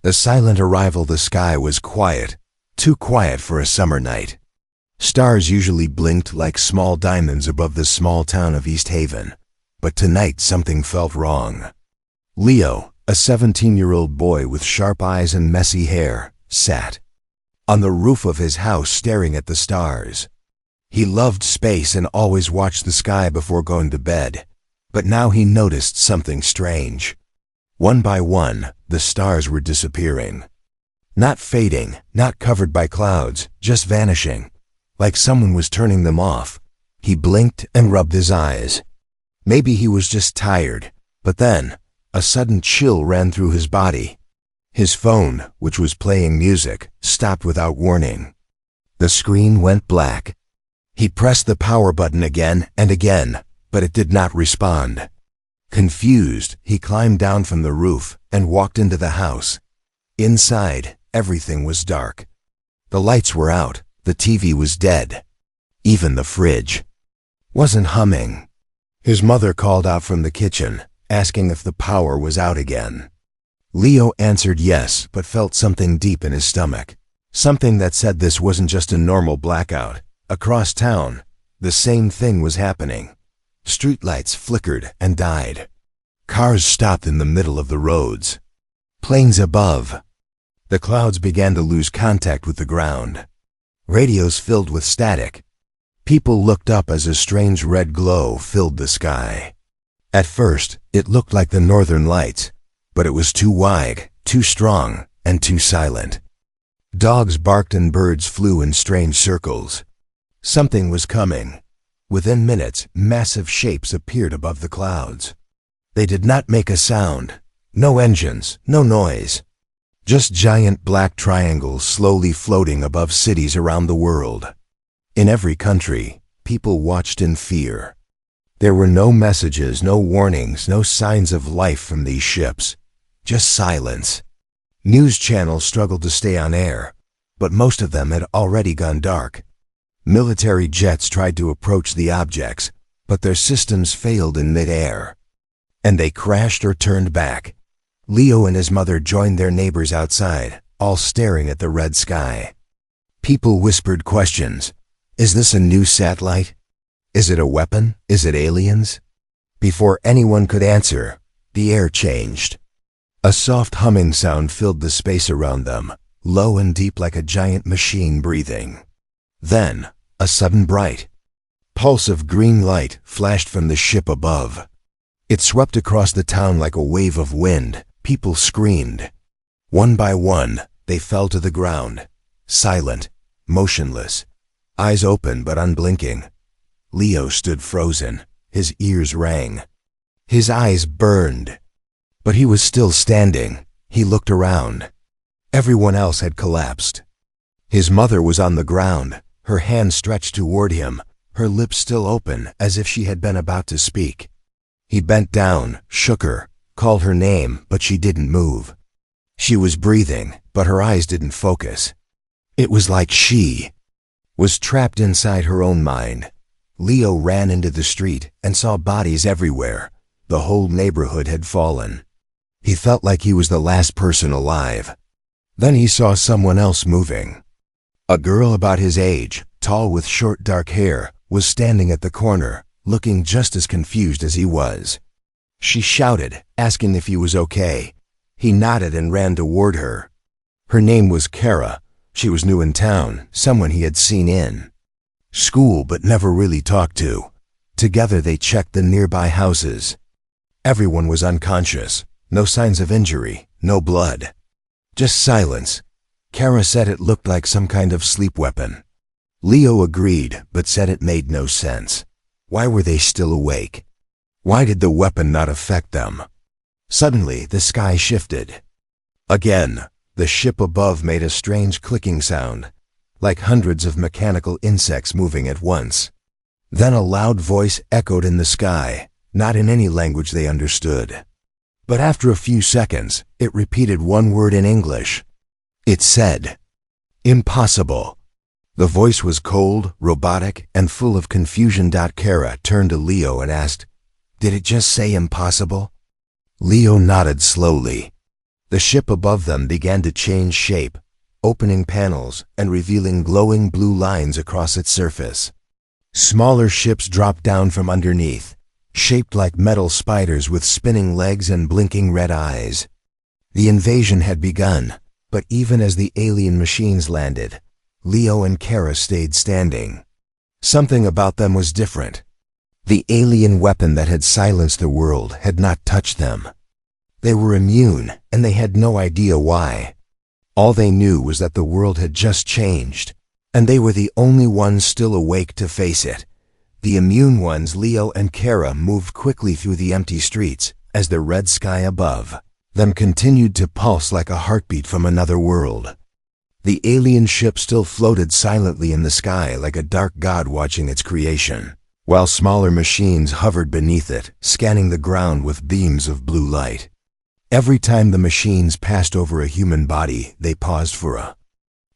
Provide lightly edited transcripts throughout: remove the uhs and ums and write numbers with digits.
A silent arrival. The sky was quiet, too quiet for a summer night. Stars usually blinked like small diamonds above the small town of East Haven, but tonight something felt wrong. Leo, a 17-year-old boy with sharp eyes and messy hair, sat on the roof of his house staring at the stars. He loved space and always watched the sky before going to bed, but now he noticed something strange. One by one, the stars were disappearing. Not fading, not covered by clouds, just vanishing, like someone was turning them off. He blinked and rubbed his eyes. Maybe he was just tired, but then, a sudden chill ran through his body. His phone, which was playing music, stopped without warning. The screen went black. He pressed the power button again and again, but it did not respond. Confused, he climbed down from the roof and walked into the house. Inside, everything was dark. The lights were out, the TV was dead. Even the fridge wasn't humming. His mother called out from the kitchen, asking if the power was out again. Leo answered yes, but felt something deep in his stomach. Something that said this wasn't just a normal blackout. Across town, the same thing was happening. Streetlights flickered and died. Cars stopped in the middle of the roads. Planes above. The clouds began to lose contact with the ground. Radios filled with static. People looked up as a strange red glow filled the sky. At first, it looked like the northern lights, but it was too wide, too strong, and too silent. Dogs barked and birds flew in strange circles. Something was coming. Within minutes, massive shapes appeared above the clouds. They did not make a sound. No engines, no noise. Just giant black triangles slowly floating above cities around the world. In every country, people watched in fear. There were no messages, no warnings, no signs of life from these ships. Just silence. News channels struggled to stay on air, but most of them had already gone dark. Military jets tried to approach the objects, but their systems failed in mid-air. And they crashed or turned back. Leo and his mother joined their neighbors outside, all staring at the red sky. People whispered questions. Is this a new satellite? Is it a weapon? Is it aliens? Before anyone could answer, the air changed. A soft humming sound filled the space around them, low and deep like a giant machine breathing. Then, a sudden bright pulse of green light flashed from the ship above. It swept across the town like a wave of wind. People screamed. One by one, they fell to the ground, silent, motionless, eyes open but unblinking. Leo stood frozen. His ears rang. His eyes burned. But he was still standing. He looked around. Everyone else had collapsed. His mother was on the ground, her hand stretched toward him, her lips still open as if she had been about to speak. He bent down, shook her, called her name, but she didn't move. She was breathing, but her eyes didn't focus. It was like she was trapped inside her own mind. Leo ran into the street and saw bodies everywhere. The whole neighborhood had fallen. He felt like he was the last person alive. Then he saw someone else moving. A girl about his age, tall with short dark hair, was standing at the corner, looking just as confused as he was. She shouted, asking if he was okay. He nodded and ran toward her. Her name was Kara. She was new in town, someone he had seen in school but never really talked to. Together they checked the nearby houses. Everyone was unconscious. No signs of injury, no blood. Just silence. Kara said it looked like some kind of sleep weapon. Leo agreed, but said it made no sense. Why were they still awake? Why did the weapon not affect them? Suddenly, the sky shifted. Again, the ship above made a strange clicking sound, like hundreds of mechanical insects moving at once. Then a loud voice echoed in the sky, not in any language they understood. But after a few seconds, it repeated one word in English. It said, "Impossible." The voice was cold, robotic, and full of confusion. Kara turned to Leo and asked, "Did it just say impossible?" Leo nodded slowly. The ship above them began to change shape, opening panels and revealing glowing blue lines across its surface. Smaller ships dropped down from underneath, shaped like metal spiders with spinning legs and blinking red eyes. The invasion had begun, but even as the alien machines landed, Leo and Kara stayed standing. Something about them was different. The alien weapon that had silenced the world had not touched them. They were immune, and they had no idea why. All they knew was that the world had just changed, and they were the only ones still awake to face it. The immune ones, Leo and Kara, moved quickly through the empty streets as the red sky above them continued to pulse like a heartbeat from another world. The alien ship still floated silently in the sky like a dark god watching its creation, while smaller machines hovered beneath it, scanning the ground with beams of blue light. Every time the machines passed over a human body, they paused for a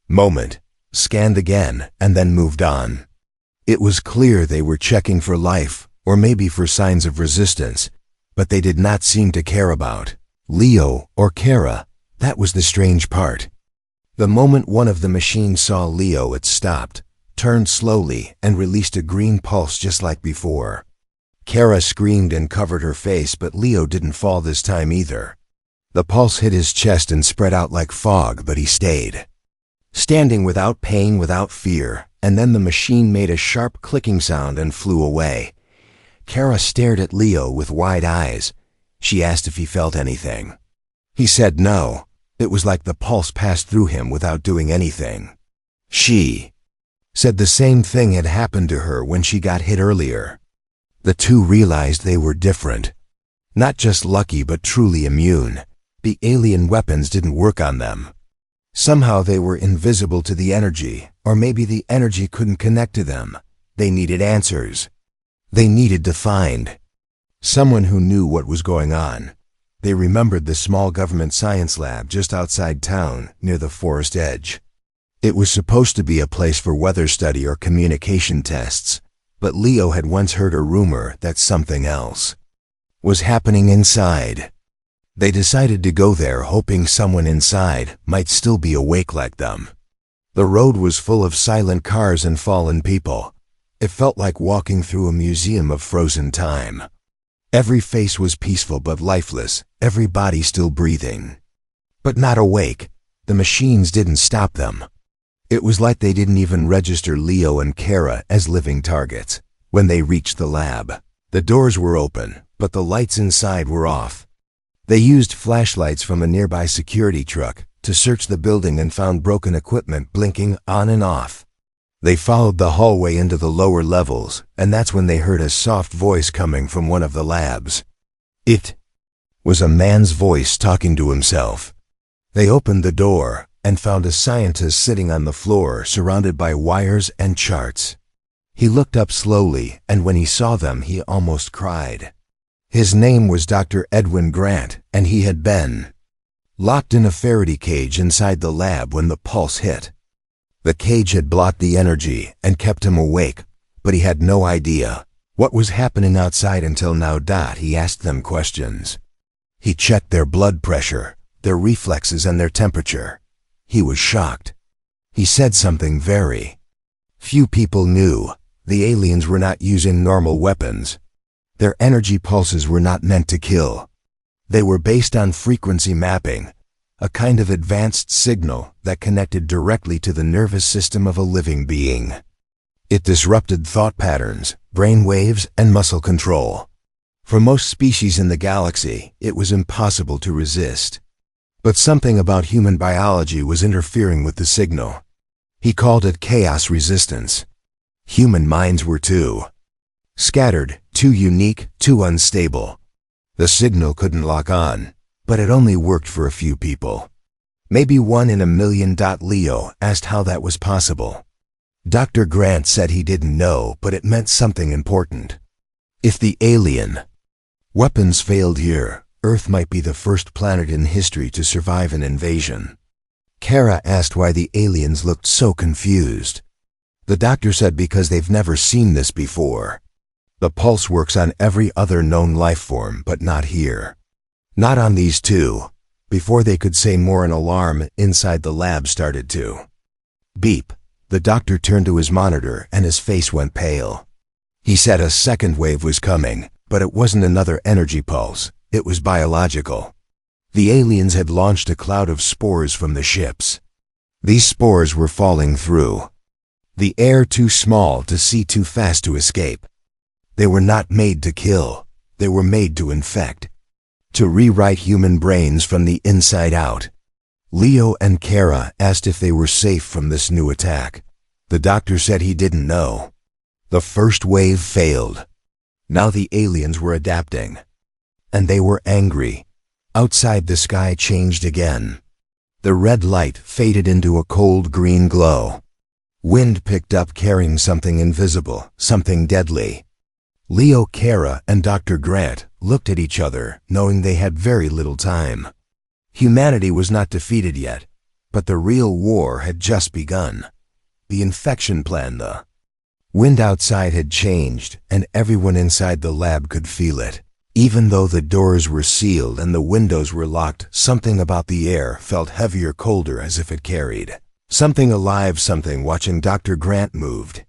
moment, scanned again, and then moved on. It was clear they were checking for life, or maybe for signs of resistance, but they did not seem to care about Leo or Kara. That was the strange part. The moment one of the machines saw Leo, it stopped, turned slowly, and released a green pulse just like before. Kara screamed and covered her face, but Leo didn't fall this time either. The pulse hit his chest and spread out like fog, but he stayed standing without pain, without fear, and then the machine made a sharp clicking sound and flew away. Kara stared at Leo with wide eyes. She asked if he felt anything. He said no. It was like the pulse passed through him without doing anything. She said the same thing had happened to her when she got hit earlier. The two realized they were different. Not just lucky, but truly immune. The alien weapons didn't work on them. Somehow they were invisible to the energy, or maybe the energy couldn't connect to them. They needed answers. They needed to find someone who knew what was going on. They remembered the small government science lab just outside town, near the forest edge. It was supposed to be a place for weather study or communication tests, but Leo had once heard a rumor that something else was happening inside. They decided to go there, hoping someone inside might still be awake like them. The road was full of silent cars and fallen people. It felt like walking through a museum of frozen time. Every face was peaceful but lifeless, every body still breathing, but not awake. The machines didn't stop them. It was like they didn't even register Leo and Kara as living targets. When they reached the lab, the doors were open, but the lights inside were off. They used flashlights from a nearby security truck to search the building and found broken equipment blinking on and off. They followed the hallway into the lower levels, and that's when they heard a soft voice coming from one of the labs. It was a man's voice talking to himself. They opened the door and found a scientist sitting on the floor, surrounded by wires and charts. He looked up slowly, and when he saw them, he almost cried. His name was Dr. Edwin Grant, and he had been locked in a Faraday cage inside the lab when the pulse hit. The cage had blocked the energy and kept him awake, but he had no idea what was happening outside until now. He asked them questions. He checked their blood pressure, their reflexes, and their temperature. He was shocked. He said something very few people knew. The aliens were not using normal weapons. Their energy pulses were not meant to kill. They were based on frequency mapping, a kind of advanced signal that connected directly to the nervous system of a living being. It disrupted thought patterns, brain waves, and muscle control. For most species in the galaxy, it was impossible to resist. But something about human biology was interfering with the signal. He called it chaos resistance. Human minds were too scattered, too unique, too unstable. The signal couldn't lock on, but it only worked for a few people. Maybe 1 in a million. Leo asked how that was possible. Dr. Grant said he didn't know, but it meant something important. If the alien weapons failed here, Earth might be the first planet in history to survive an invasion. Kara asked why the aliens looked so confused. The doctor said because they've never seen this before. The pulse works on every other known life form, but not here. Not on these two. Before they could say more, an alarm inside the lab started to beep. The doctor turned to his monitor and his face went pale. He said a second wave was coming, but it wasn't another energy pulse. It was biological. The aliens had launched a cloud of spores from the ships. These spores were falling through the air, too small to see, too fast to escape. They were not made to kill. They were made to infect, to rewrite human brains from the inside out. Leo and Kara asked if they were safe from this new attack. The doctor said he didn't know. The first wave failed. Now the aliens were adapting. And they were angry. Outside, the sky changed again. The red light faded into a cold green glow. Wind picked up, carrying something invisible, something deadly. Leo, Kara, and Dr. Grant looked at each other, knowing they had very little time. Humanity was not defeated yet, but the real war had just begun. The infection plan, the wind outside had changed, and everyone inside the lab could feel it. Even though the doors were sealed and the windows were locked, something about the air felt heavier, colder, as if it carried something alive, something watching. Dr. Grant moved,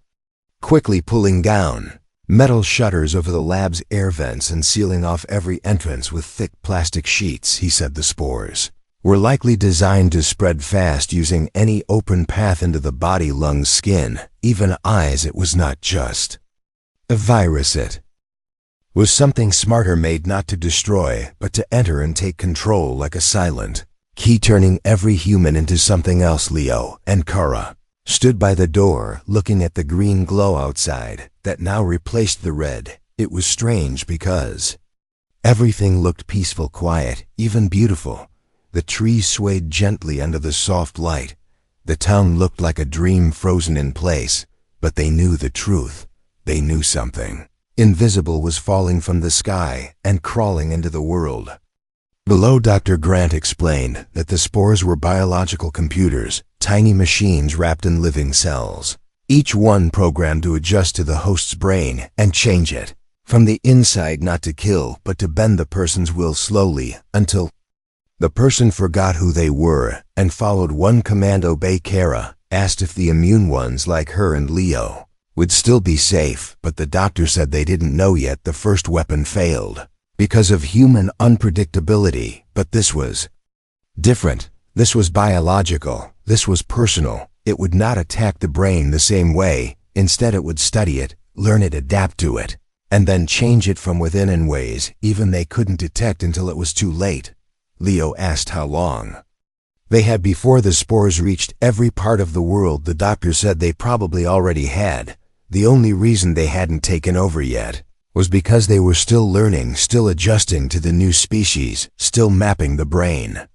quickly pulling down metal shutters over the lab's air vents and sealing off every entrance with thick plastic sheets. He said the spores were likely designed to spread fast, using any open path into the body, lungs, skin, even eyes. It was not just a virus. It was something smarter, made not to destroy, but to enter and take control, like a silent key, turning every human into something else. Leo and Kara stood by the door, looking at the green glow outside that now replaced the red. It was strange because everything looked peaceful, quiet, even beautiful. The trees swayed gently under the soft light. The town looked like a dream frozen in place, but they knew the truth. They knew something invisible was falling from the sky and crawling into the world. Below, Dr. Grant explained that the spores were biological computers, tiny machines wrapped in living cells, each one programmed to adjust to the host's brain and change it from the inside, not to kill, but to bend the person's will slowly until the person forgot who they were and followed one command: obey. Kara asked if the immune ones like her and Leo would still be safe, but the doctor said they didn't know yet. The first weapon failed because of human unpredictability, but this was different. This was biological. This was personal. It would not attack the brain the same way. Instead, it would study it, learn it, adapt to it, and then change it from within in ways even they couldn't detect until it was too late. Leo asked how long they had before the spores reached every part of the world. The doctor said they probably already had. The only reason they hadn't taken over yet was because they were still learning, still adjusting to the new species, still mapping the brain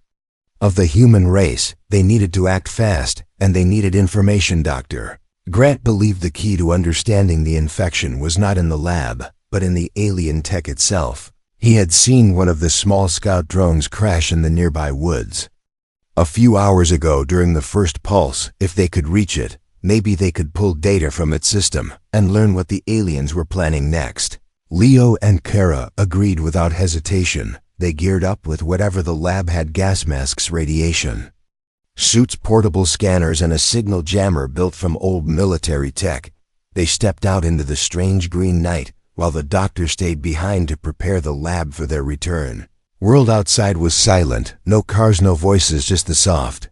of the human race. They needed to act fast, and they needed information. Dr. Grant believed the key to understanding the infection was not in the lab, but in the alien tech itself. He had seen one of the small scout drones crash in the nearby woods a few hours ago during the first pulse. If they could reach it, maybe they could pull data from its system and learn what the aliens were planning next. Leo and Kara agreed without hesitation. They geared up with whatever the lab had: gas masks, radiation suits, portable scanners, and a signal jammer built from old military tech. They stepped out into the strange green night, while the doctor stayed behind to prepare the lab for their return. World outside was silent. No cars, no voices, just the soft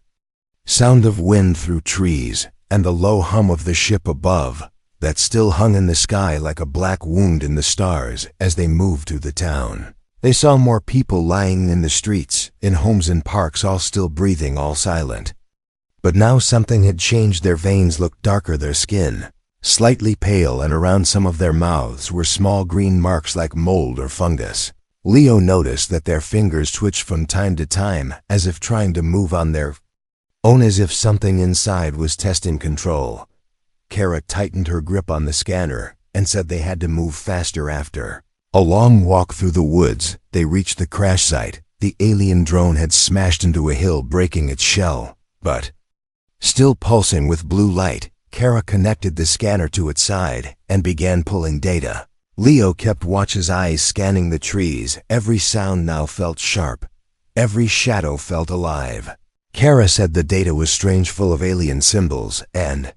sound of wind through trees and the low hum of the ship above that still hung in the sky like a black wound in the stars. As they moved through the town, they saw more people lying in the streets, in homes and parks, all still breathing, all silent. But now something had changed. Their veins looked darker, their skin slightly pale, and around some of their mouths were small green marks like mold or fungus. Leo noticed that their fingers twitched from time to time, as if trying to move on their own, as if something inside was testing control. Kara tightened her grip on the scanner and said they had to move faster. After a long walk through the woods, they reached the crash site. The alien drone had smashed into a hill, breaking its shell, but still pulsing with blue light. Kara connected the scanner to its side and began pulling data. Leo kept watch, his eyes scanning the trees. Every sound now felt sharp. Every shadow felt alive. Kara said the data was strange, full of alien symbols and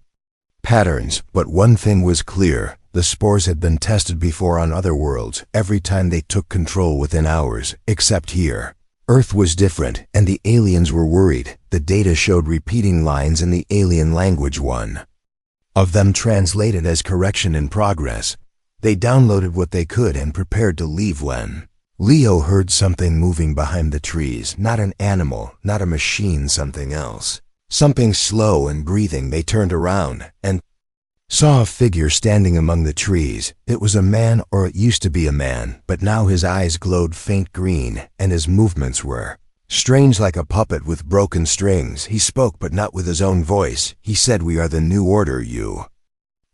patterns, but one thing was clear. The spores had been tested before on other worlds, every time they took control within hours, except here. Earth was different, and the aliens were worried. The data showed repeating lines in the alien language, one of them translated as correction in progress. They downloaded what they could and prepared to leave when Leo heard something moving behind the trees. Not an animal, not a machine, something else. Something slow and breathing. They turned around and saw a figure standing among the trees. It was a man, or it used to be a man, but now his eyes glowed faint green, and his movements were strange, like a puppet with broken strings. He spoke, but not with his own voice. He said, "We are the new order. You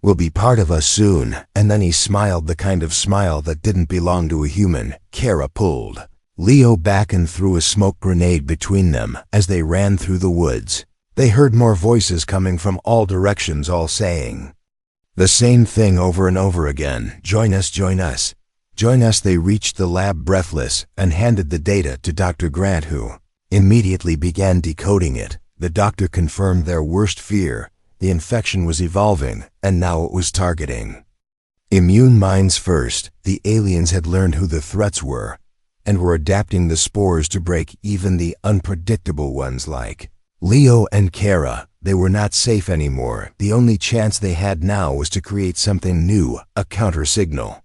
will be part of us soon." And then he smiled, the kind of smile that didn't belong to a human. Kara pulled Leo back and threw a smoke grenade between them. As they ran through the woods, they heard more voices coming from all directions, all saying the same thing over and over again. "Join us, join us, join us." They reached the lab breathless and handed the data to Dr. Grant, who immediately began decoding it. The doctor confirmed their worst fear. The infection was evolving, and now it was targeting immune minds first. The aliens had learned who the threats were, and were adapting the spores to break even the unpredictable ones like Leo and Kara. They were not safe anymore. The only chance they had now was to create something new, a counter-signal.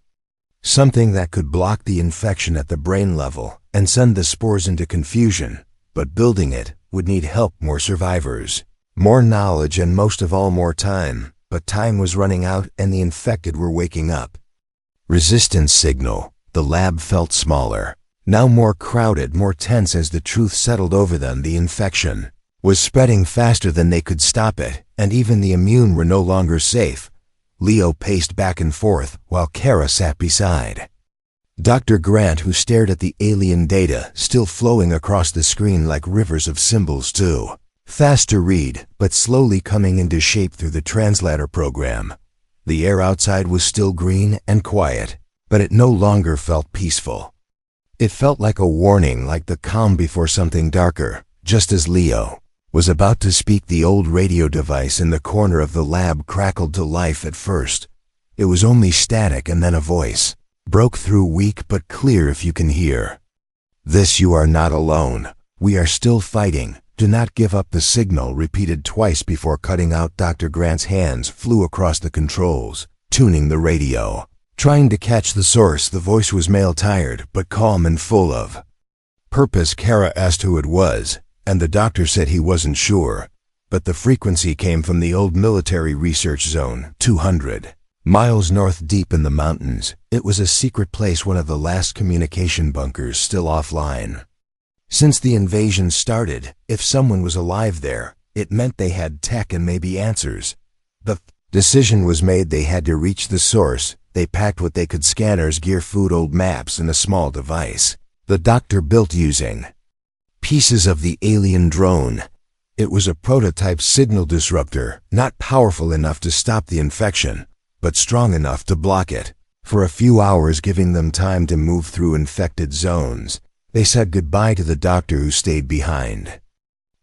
Something that could block the infection at the brain level and send the spores into confusion. But building it would need help, more survivors, more knowledge, and most of all, more time. But time was running out, and the infected were waking up. Resistance signal. The lab felt smaller, now more crowded, more tense as the truth settled over them. The infection was spreading faster than they could stop it, and even the immune were no longer safe. Leo paced back and forth, while Kara sat beside Dr. Grant, who stared at the alien data, still flowing across the screen like rivers of symbols, too fast to read, but slowly coming into shape through the translator program. The air outside was still green and quiet, but it no longer felt peaceful. It felt like a warning, like the calm before something darker. Just as Leo was about to speak, the old radio device in the corner of the lab crackled to life. At first, it was only static, and then a voice broke through, weak but clear. "If you can hear this, you are not alone. We are still fighting. Do not give up." The signal repeated twice before cutting out. Dr. Grant's hands flew across the controls, tuning the radio, trying to catch the source. The voice was male, tired but calm and full of purpose. Kara asked who it was, and the doctor said he wasn't sure, but the frequency came from the old military research zone, 200 miles north, deep in the mountains. It was a secret place, one of the last communication bunkers still offline. Since the invasion started, if someone was alive there, it meant they had tech and maybe answers. The decision was made. They had to reach the source. They packed what they could: scanners, gear, food, old maps, and a small device the doctor built using pieces of the alien drone. It was a prototype signal disruptor, not powerful enough to stop the infection, but strong enough to block it. For a few hours, giving them time to move through infected zones, they said goodbye to the doctor, who stayed behind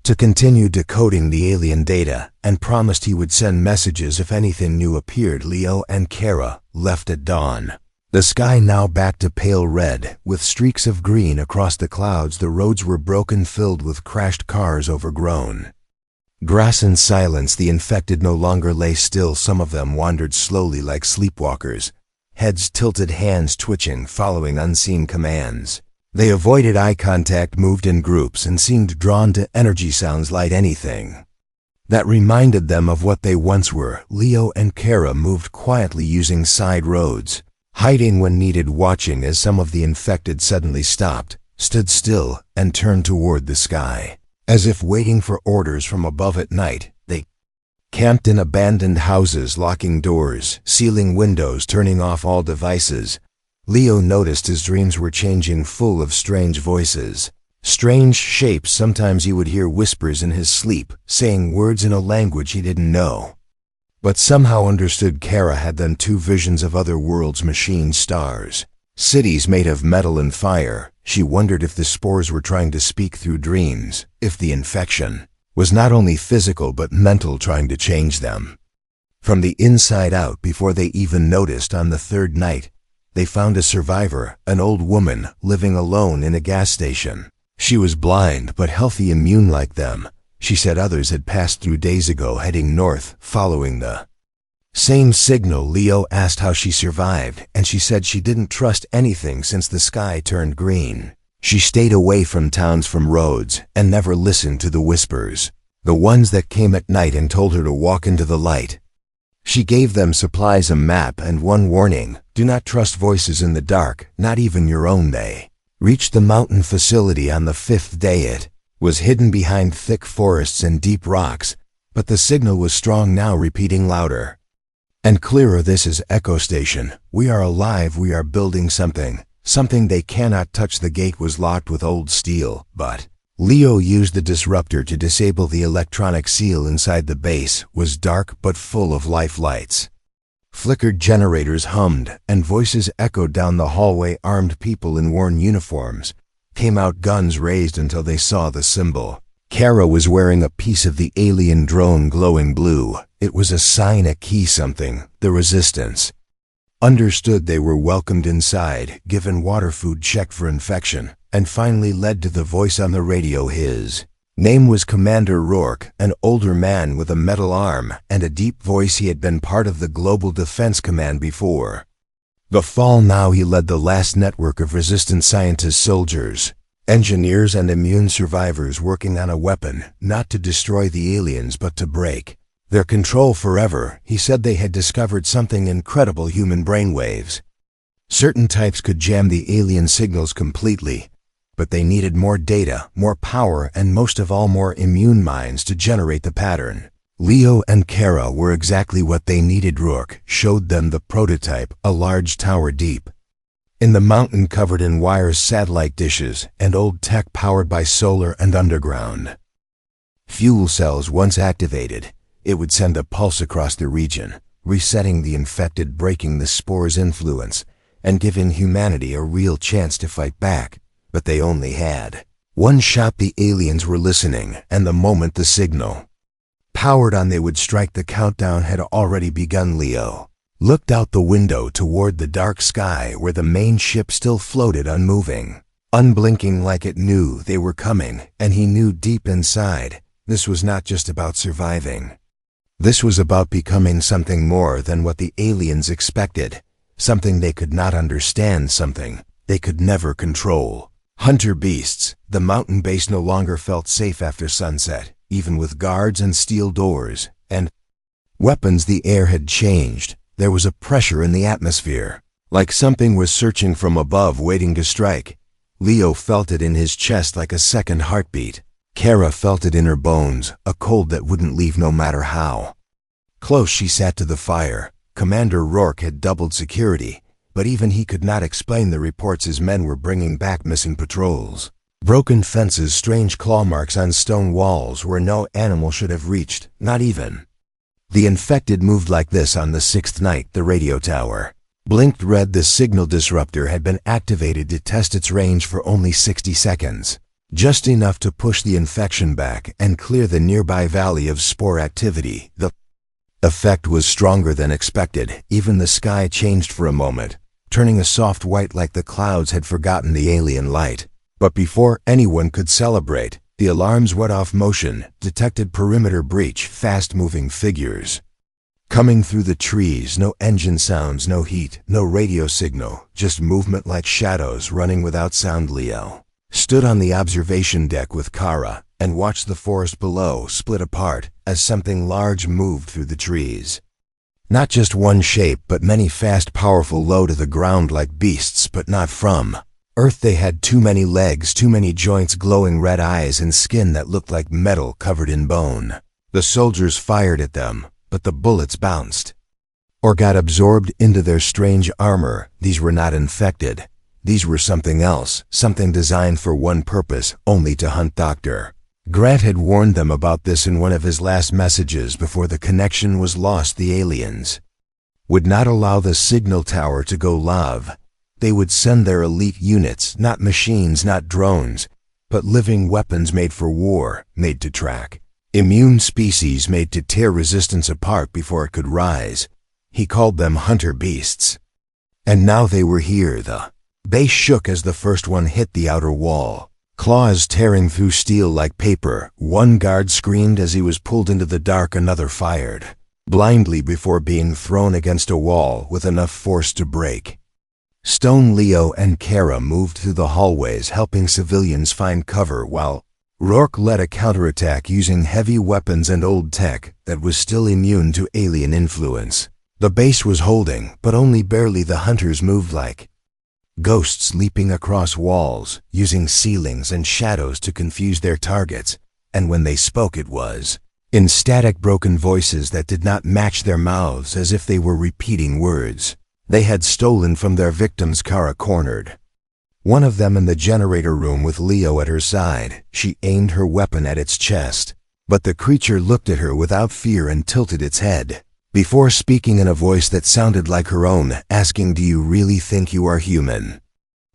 to continue decoding the alien data, and promised he would send messages if anything new appeared. Leo and Kara left at dawn. The sky now back to pale red, with streaks of green across the clouds. The roads were broken, filled with crashed cars, overgrown grass, and silence. The infected no longer lay still. Some of them wandered slowly like sleepwalkers, heads tilted, hands twitching, following unseen commands. They avoided eye contact, moved in groups, and seemed drawn to energy sounds, like anything that reminded them of what they once were. Leo and Kara moved quietly, using side roads, hiding when needed, watching as some of the infected suddenly stopped, stood still, and turned toward the sky, as if waiting for orders from above. At night, they camped in abandoned houses, locking doors, sealing windows, turning off all devices. Leo noticed his dreams were changing, full of strange voices, strange shapes. Sometimes he would hear whispers in his sleep, saying words in a language he didn't know, but somehow understood. Kara had then two visions of other worlds, machine stars, Cities made of metal and fire. She wondered if the spores were trying to speak through dreams, if the infection was not only physical but mental, trying to change them from the inside out. Before they even noticed, on the third night, they found a survivor, an old woman living alone in a gas station. She was blind but healthy, immune like them. She said others had passed through days ago, heading north, following the same signal. Leo asked how she survived, and she said she didn't trust anything since the sky turned green. She stayed away from towns, from roads, and never listened to the whispers, the ones that came at night and told her to walk into the light. She gave them supplies, a map, and one warning: do not trust voices in the dark, not even your own. They reached the mountain facility on the fifth day. It was hidden behind thick forests and deep rocks, but the signal was strong now, repeating louder and clearer. This is Echo Station. We are alive. We are building something. Something they cannot touch. The gate was locked with old steel, but Leo used the disruptor to disable the electronic seal. Inside, the base was dark but full of life. Lights flickered, generators hummed, and voices echoed down the hallway. Armed people in worn uniforms came out, guns raised until they saw the symbol. Kara was wearing a piece of the alien drone, glowing blue. It was a sign, a key, something the Resistance understood. They were welcomed inside, given water, food, checked for infection, and finally led to the voice on the radio. His name was Commander Rourke, an older man with a metal arm and a deep voice. He had been part of the Global Defense Command before the fall. Now he led the last network of resistance scientists, soldiers, engineers, and immune survivors working on a weapon, not to destroy the aliens but to break their control forever. He said they had discovered something incredible: human brainwaves. Certain types could jam the alien signals completely, but they needed more data, more power, and most of all, more immune minds to generate the pattern. Leo and Kara were exactly what they needed. Rourke showed them the prototype, a large tower deep in the mountain, covered in wires, satellite dishes, and old tech powered by solar and underground fuel cells. Once activated, it would send a pulse across the region, resetting the infected, breaking the spore's influence, and giving humanity a real chance to fight back. But they only had one shot. The aliens were listening, and the moment the signal powered on, they would strike. The countdown had already begun. Leo looked out the window toward the dark sky, where the main ship still floated, unmoving, unblinking, like it knew they were coming. And he knew deep inside, this was not just about surviving. This was about becoming something more than what the aliens expected, something they could not understand, something they could never control. Hunter beasts. The mountain base no longer felt safe after sunset, even with guards and steel doors and weapons. The air had changed. There was a pressure in the atmosphere, like something was searching from above, waiting to strike. Leo felt it in his chest, like a second heartbeat. Kara felt it in her bones, a cold that wouldn't leave no matter how close she sat to the fire. Commander Rourke had doubled security, but even he could not explain the reports his men were bringing back: missing patrols, broken fences, strange claw marks on stone walls where no animal should have reached, not even the infected. Moved like this on the sixth night. The radio tower blinked red. The signal disruptor had been activated to test its range for only 60 seconds. Just enough to push the infection back and clear the nearby valley of spore activity. The effect was stronger than expected. Even the sky changed for a moment, turning a soft white, like the clouds had forgotten the alien light. But before anyone could celebrate, the alarms went off. Motion detected, perimeter breach, fast-moving figures coming through the trees. No engine sounds, no heat, no radio signal, just movement like shadows running without sound. Leo stood on the observation deck with Kara and watched the forest below split apart as something large moved through the trees. Not just one shape, but many, fast, powerful, low to the ground like beasts, but not from Earth. They had too many legs, too many joints, glowing red eyes, and skin that looked like metal covered in bone. The soldiers fired at them, but the bullets bounced or got absorbed into their strange armor. These were not infected. These were something else, something designed for one purpose, only to hunt. Dr. Grant had warned them about this in one of his last messages before the connection was lost. The aliens would not allow the signal tower to go live. They would send their elite units, not machines, not drones, but living weapons made for war, made to track. Immune species made to tear resistance apart before it could rise. He called them hunter beasts. And now they were here. The base shook as the first one hit the outer wall, claws tearing through steel like paper. One guard screamed as he was pulled into the dark. Another fired blindly before being thrown against a wall with enough force to break. Stone, Leo, and Kara moved through the hallways, helping civilians find cover, while Rourke led a counterattack using heavy weapons and old tech that was still immune to alien influence. The base was holding, but only barely. The hunters moved like ghosts, leaping across walls, using ceilings and shadows to confuse their targets, and when they spoke it was in static, broken voices that did not match their mouths, as if they were repeating words they had stolen from their victims. Kara cornered one of them in the generator room with Leo at her side. She aimed her weapon at its chest, but the creature looked at her without fear and tilted its head before speaking in a voice that sounded like her own, asking, "Do you really think you are human?"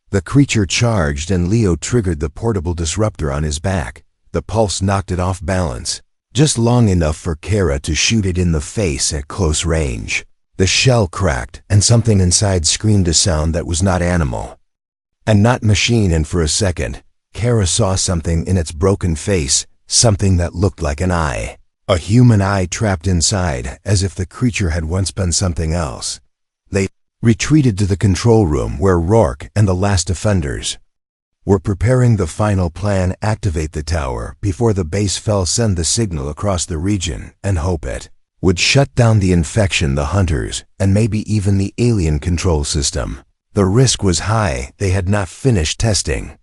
The creature charged and Leo triggered the portable disruptor on his back. The pulse knocked it off balance, just long enough for Kara to shoot it in the face at close range. The shell cracked, and something inside screamed a sound that was not animal and not machine, and for a second, Kara saw something in its broken face, something that looked like an eye. A human eye trapped inside, as if the creature had once been something else. They retreated to the control room where Rourke and the last offenders were preparing the final plan: activate the tower before the base fell, send the signal across the region, and hope it would shut down the infection, the hunters, and maybe even the alien control system. The risk was high. They had not finished testing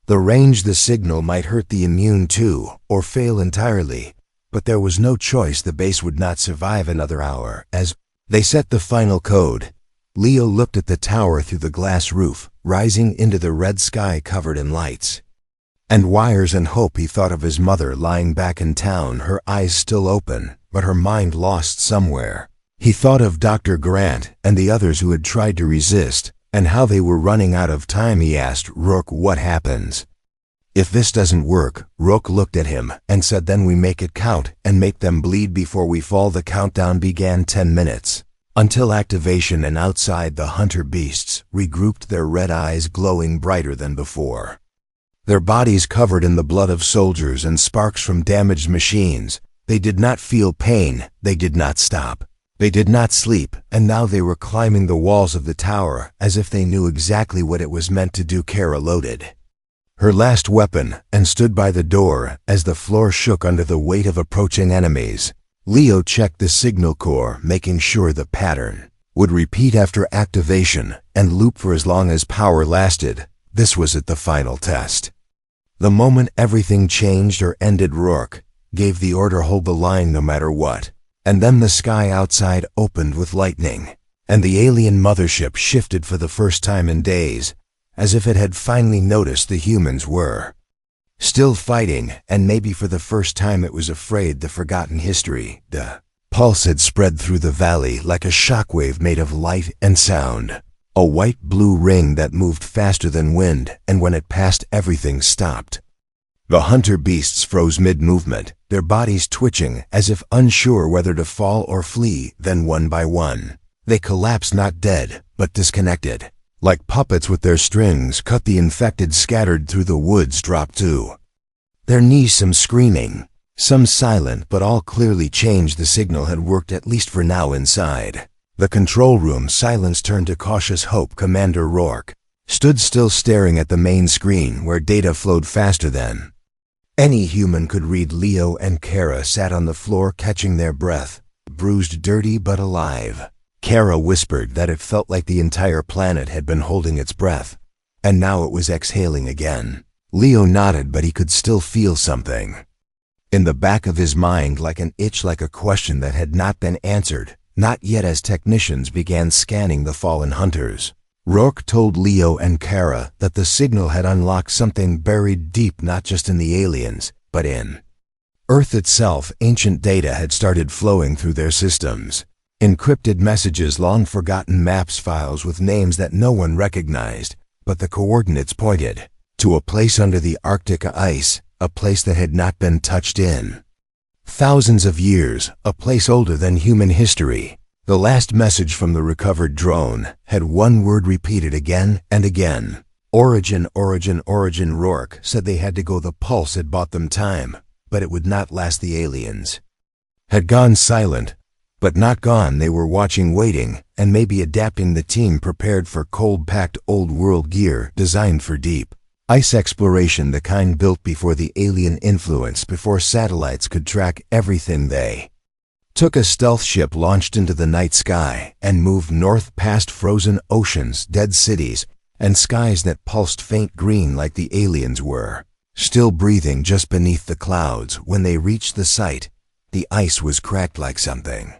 the range. The signal might hurt the immune too, or fail entirely. But there was no choice. The base would not survive another hour. As they set the final code, Leo looked at the tower through the glass roof, rising into the red sky covered in lights and wires and hope. He thought of his mother lying back in town, her eyes still open, but her mind lost somewhere. He thought of Dr. Grant and the others who had tried to resist, and how they were running out of time. He asked Rourke, "What happens if this doesn't work?" Rourke looked at him and said, "Then we make it count and make them bleed before we fall." The countdown began. 10 minutes until activation, and outside the hunter beasts regrouped, their red eyes glowing brighter than before, their bodies covered in the blood of soldiers and sparks from damaged machines. They did not feel pain. They did not stop. They did not sleep, and now they were climbing the walls of the tower as if they knew exactly what it was meant to do. Kara loaded her last weapon and stood by the door as the floor shook under the weight of approaching enemies. Leo checked the signal core, making sure the pattern would repeat after activation and loop for as long as power lasted. This was it, the final test. The moment everything changed or ended, Rourke gave the order, "Hold the line no matter what." And then the sky outside opened with lightning, and the alien mothership shifted for the first time in days, as if it had finally noticed the humans were still fighting, and maybe for the first time it was afraid. The forgotten history. The pulse had spread through the valley like a shockwave made of light and sound, a white-blue ring that moved faster than wind, and when it passed, everything stopped. The hunter beasts froze mid-movement, their bodies twitching as if unsure whether to fall or flee. Then one by one, they collapsed, not dead, but disconnected. Like puppets with their strings cut, the infected scattered through the woods dropped to their knees, some screaming, some silent, but all clearly changed. The signal had worked, at least for now. Inside the control room, silence turned to cautious hope. Commander Rourke stood still, staring at the main screen where data flowed faster than any human could read. Leo and Kara sat on the floor, catching their breath, bruised, dirty, but alive. Kara whispered that it felt like the entire planet had been holding its breath, and now it was exhaling again. Leo nodded, but he could still feel something in the back of his mind, like an itch, like a question that had not been answered, not yet. As technicians began scanning the fallen hunters, Rourke told Leo and Kara that the signal had unlocked something buried deep, not just in the aliens, but in Earth itself. Ancient data had started flowing through their systems, Encrypted messages, long-forgotten maps, files with names that no one recognized, but the coordinates pointed to a place under the Arctic ice, a place that had not been touched in thousands of years, a place older than human history. The last message from the recovered drone had one word repeated again and again. Origin, origin, origin. Rourke said they had to go. The pulse had bought them time, but it would not last. The aliens had gone silent, but not gone. They were watching, waiting, and maybe adapting. The team prepared for cold-packed old-world gear designed for deep ice exploration, the kind built before the alien influence, before satellites could track everything. They took a stealth ship, launched into the night sky, and moved north past frozen oceans, dead cities, and skies that pulsed faint green like the aliens were still breathing just beneath the clouds. When they reached the site, the ice was cracked like something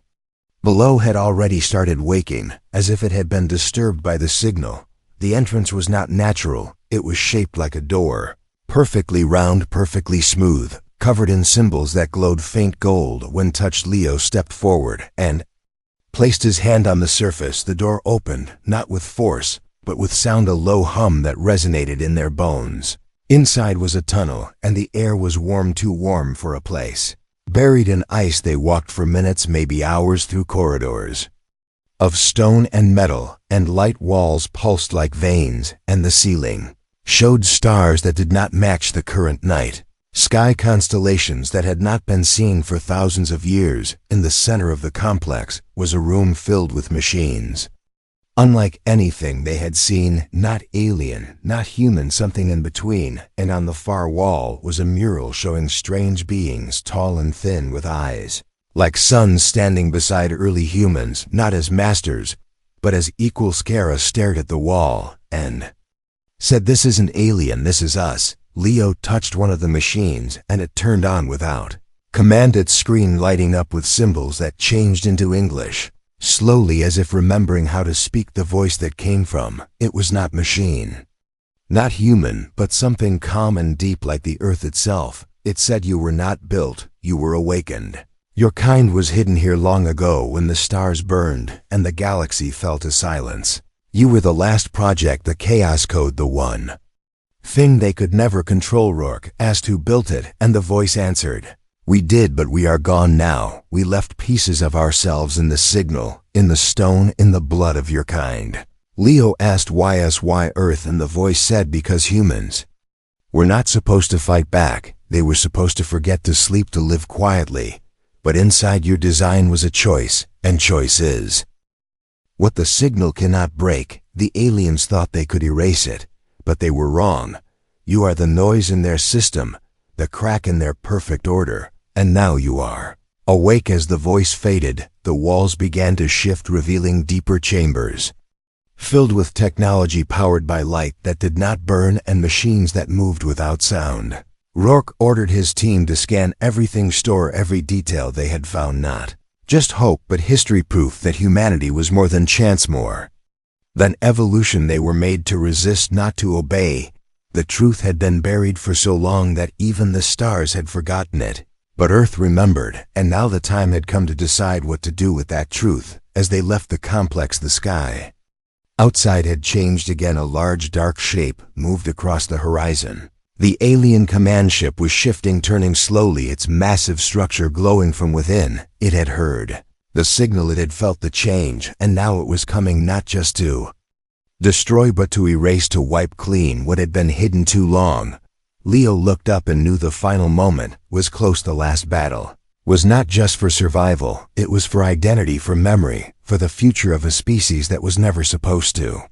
below had already started waking, as if it had been disturbed by the signal. The entrance was not natural. It was shaped like a door, perfectly round, perfectly smooth, covered in symbols that glowed faint gold when touched. Leo stepped forward and placed his hand on the surface. The door opened, not with force, but with sound, a low hum that resonated in their bones. Inside was a tunnel, and the air was warm, too warm for a place buried in ice. They walked for minutes, maybe hours, through corridors of stone and metal, and light walls pulsed like veins, and the ceiling showed stars that did not match the current night sky, constellations that had not been seen for thousands of years. In the center of the complex was a room filled with machines, unlike anything they had seen, not alien, not human, something in between. And on the far wall was a mural showing strange beings, tall and thin, with eyes like suns, standing beside early humans, not as masters, but as equals. Kara stared at the wall and said, "This isn't alien, this is us." Leo touched one of the machines, and it turned on without command, its screen lighting up with symbols that changed into English. Slowly, as if remembering how to speak, the voice that came from it was not machine, not human, but something calm and deep like the earth itself. It said, "You were not built, you were awakened. Your kind was hidden here long ago when the stars burned and the galaxy fell to silence. You were the last project, the chaos code, the one thing they could never control." Rourke asked who built it, and the voice answered, "We did, but we are gone now. We left pieces of ourselves in the signal, in the stone, in the blood of your kind." Leo asked, "Why us, why Earth?" And the voice said, "Because humans were not supposed to fight back. They were supposed to forget, to sleep, to live quietly. But inside your design was a choice, and choice is what the signal cannot break." The aliens thought they could erase it, but they were wrong. You are the noise in their system, the crack in their perfect order. And now you are awake. As the voice faded, the walls began to shift, revealing deeper chambers filled with technology powered by light that did not burn, and machines that moved without sound. Rourke ordered his team to scan everything, store every detail they had found, not just hope, but history, proof that humanity was more than chance, more than evolution. They were made to resist, not to obey. The truth had been buried for so long that even the stars had forgotten it. But Earth remembered, and now the time had come to decide what to do with that truth. As they left the complex, the sky outside had changed again. A large dark shape moved across the horizon. The alien command ship was shifting, turning slowly, its massive structure glowing from within. It had heard the signal, it had felt the change, and now it was coming, not just to destroy, but to erase, to wipe clean what had been hidden too long. Leo looked up and knew the final moment was close. The last battle was not just for survival, it was for identity, for memory, for the future of a species that was never supposed to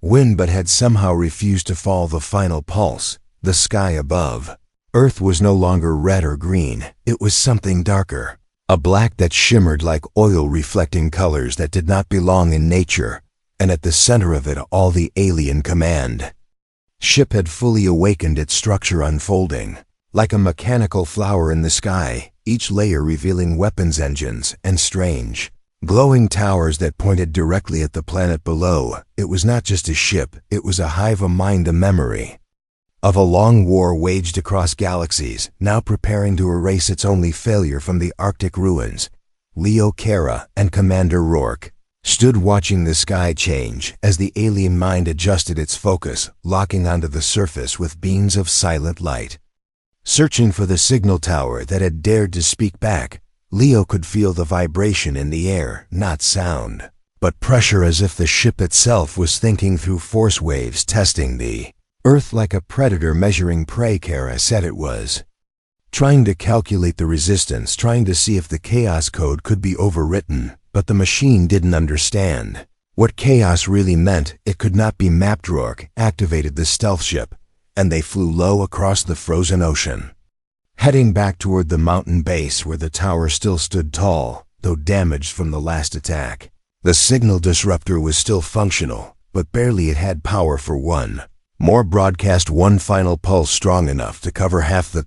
win, but had somehow refused to fall. The final pulse. The sky above Earth was no longer red or green. It was something darker, a black that shimmered like oil, reflecting colors that did not belong in nature. And at the center of it all, the alien command ship had fully awakened, its structure unfolding like a mechanical flower in the sky, each layer revealing weapons engines and strange, glowing towers that pointed directly at the planet below. It was not just a ship, it was a hive, a mind, a memory of a long war waged across galaxies, now preparing to erase its only failure from the Arctic ruins. Leo, Kara, and Commander Rourke stood watching the sky change as the alien mind adjusted its focus, locking onto the surface with beams of silent light. Searching for the signal tower that had dared to speak back, Leo could feel the vibration in the air, not sound, but pressure, as if the ship itself was thinking through force waves, testing the Earth like a predator measuring prey. Kara said it was trying to calculate the resistance, trying to see if the chaos code could be overwritten, but the machine didn't understand what chaos really meant. It could not be mapped. Rourke activated the stealth ship, and they flew low across the frozen ocean, heading back toward the mountain base where the tower still stood tall, though damaged from the last attack. The signal disruptor was still functional, but barely. It had power for one more broadcast, one final pulse strong enough to cover half the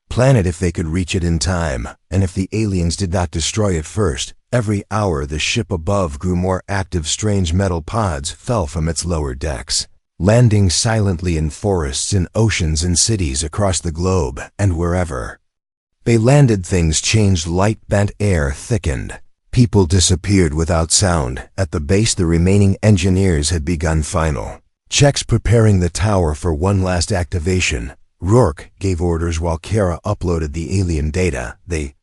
planet if they could reach it in time, and if the aliens did not destroy it first. Every hour the ship above grew more active. Strange metal pods fell from its lower decks, landing silently in forests, in oceans, in cities across the globe, and wherever they landed things changed. Light bent, air thickened. People disappeared without sound. At the base the remaining engineers had begun final checks, preparing the tower for one last activation. Rourke gave orders while Kara uploaded the alien data they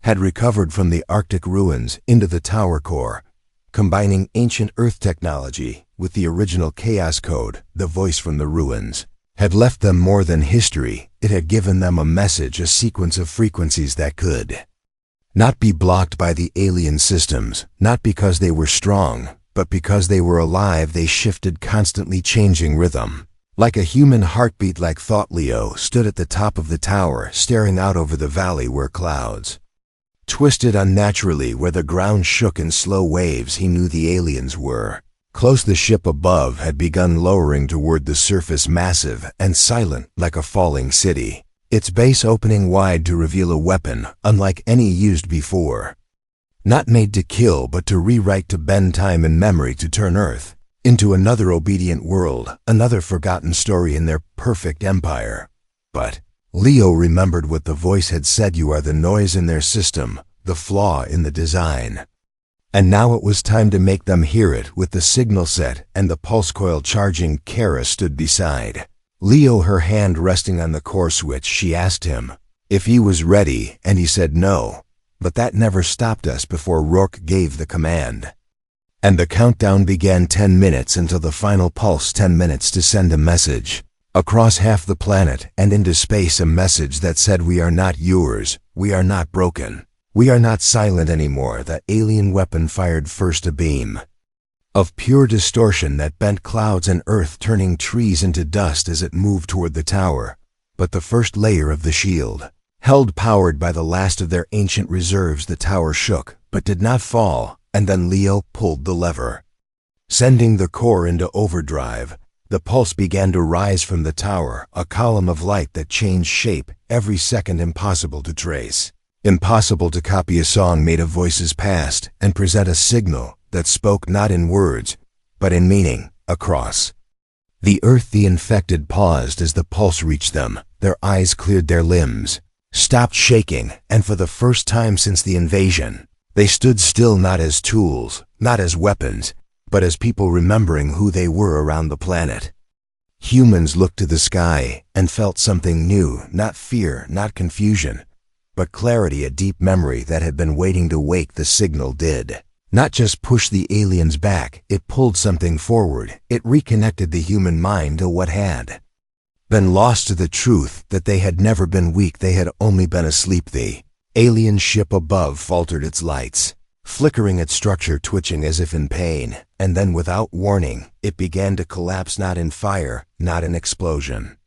had recovered from the Arctic ruins into the tower core, combining ancient Earth technology with the original chaos code. The voice from the ruins had left them more than history. It had given them a message, a sequence of frequencies that could not be blocked by the alien systems, not because they were strong, but because they were alive. They shifted, constantly changing rhythm, like a human heartbeat. Like thought. Leo stood at the top of the tower, staring out over the valley where clouds twisted unnaturally, where the ground shook in slow waves. He knew the aliens were close. The ship above had begun lowering toward the surface, massive and silent like a falling city, its base opening wide to reveal a weapon unlike any used before. Not made to kill, but to rewrite, to bend time and memory, to turn Earth into another obedient world, another forgotten story in their perfect empire. But Leo remembered what the voice had said: you are the noise in their system, the flaw in the design. And now it was time to make them hear it. With the signal set and the pulse coil charging, Kara stood beside Leo, her hand resting on the core switch. She asked him if he was ready, and he said no. But that never stopped us before Rourke gave the command. And the countdown began. 10 minutes until the final pulse. 10 minutes to send a message across half the planet and into space, a message that said, we are not yours, we are not broken, we are not silent anymore. The alien weapon fired first, a beam of pure distortion that bent clouds and earth, turning trees into dust as it moved toward the tower. But the first layer of the shield held, powered by the last of their ancient reserves. The tower shook, but did not fall, and then Leo pulled the lever, sending the core into overdrive. The pulse began to rise from the tower, a column of light that changed shape every second. Impossible to trace, impossible to copy. A song made of voices past and present, a signal that spoke not in words, but in meaning. Across the earth the infected paused as the pulse reached them. Their eyes cleared, their limbs stopped shaking, and for the first time since the invasion, they stood still, not as tools, not as weapons, but as people remembering who they were around the planet. Humans looked to the sky and felt something new, not fear, not confusion, but clarity, a deep memory that had been waiting to wake. The signal did not just push the aliens back, it pulled something forward. It reconnected the human mind to what had been lost, to the truth that they had never been weak, they had only been asleep. The alien ship above faltered, its lights flickering, its structure twitching as if in pain, and then without warning, it began to collapse, not in fire, not in explosion,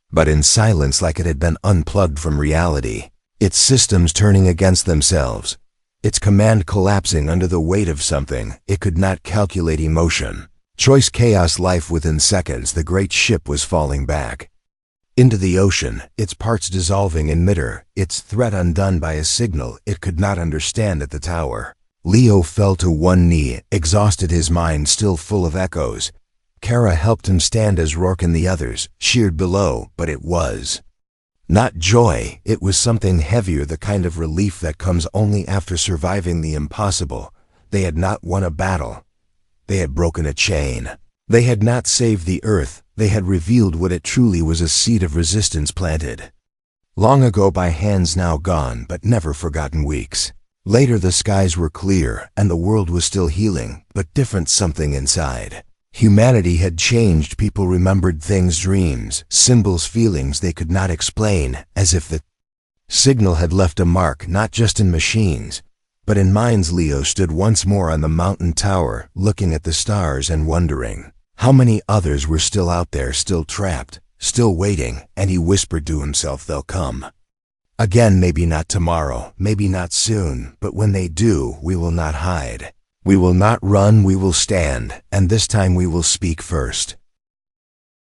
but in silence, like it had been unplugged from reality, its systems turning against themselves, its command collapsing under the weight of something it could not calculate: emotion, choice, chaos, life. Within seconds, the great ship was falling back into the ocean, its parts dissolving in midair, its threat undone by a signal it could not understand. At the tower, Leo fell to one knee, exhausted, his mind still full of echoes. Kara helped him stand as Rourke and the others sheared below, but it was Not joy, it was something heavier, the kind of relief that comes only after surviving the impossible. They had not won a battle. They had broken a chain. They had not saved the earth. They had revealed what it truly was, a seed of resistance planted long ago by hands now gone but never forgotten. Weeks later the skies were clear and the world was still healing, but different, something inside. Humanity had changed. People remembered things, dreams, symbols, feelings they could not explain, as if the signal had left a mark, not just in machines, but in minds. Leo stood once more on the mountain tower, looking at the stars and wondering how many others were still out there, still trapped, still waiting, and he whispered to himself, they'll come again, maybe not tomorrow, maybe not soon, but when they do, we will not hide. We will not run, we will stand, and this time we will speak first.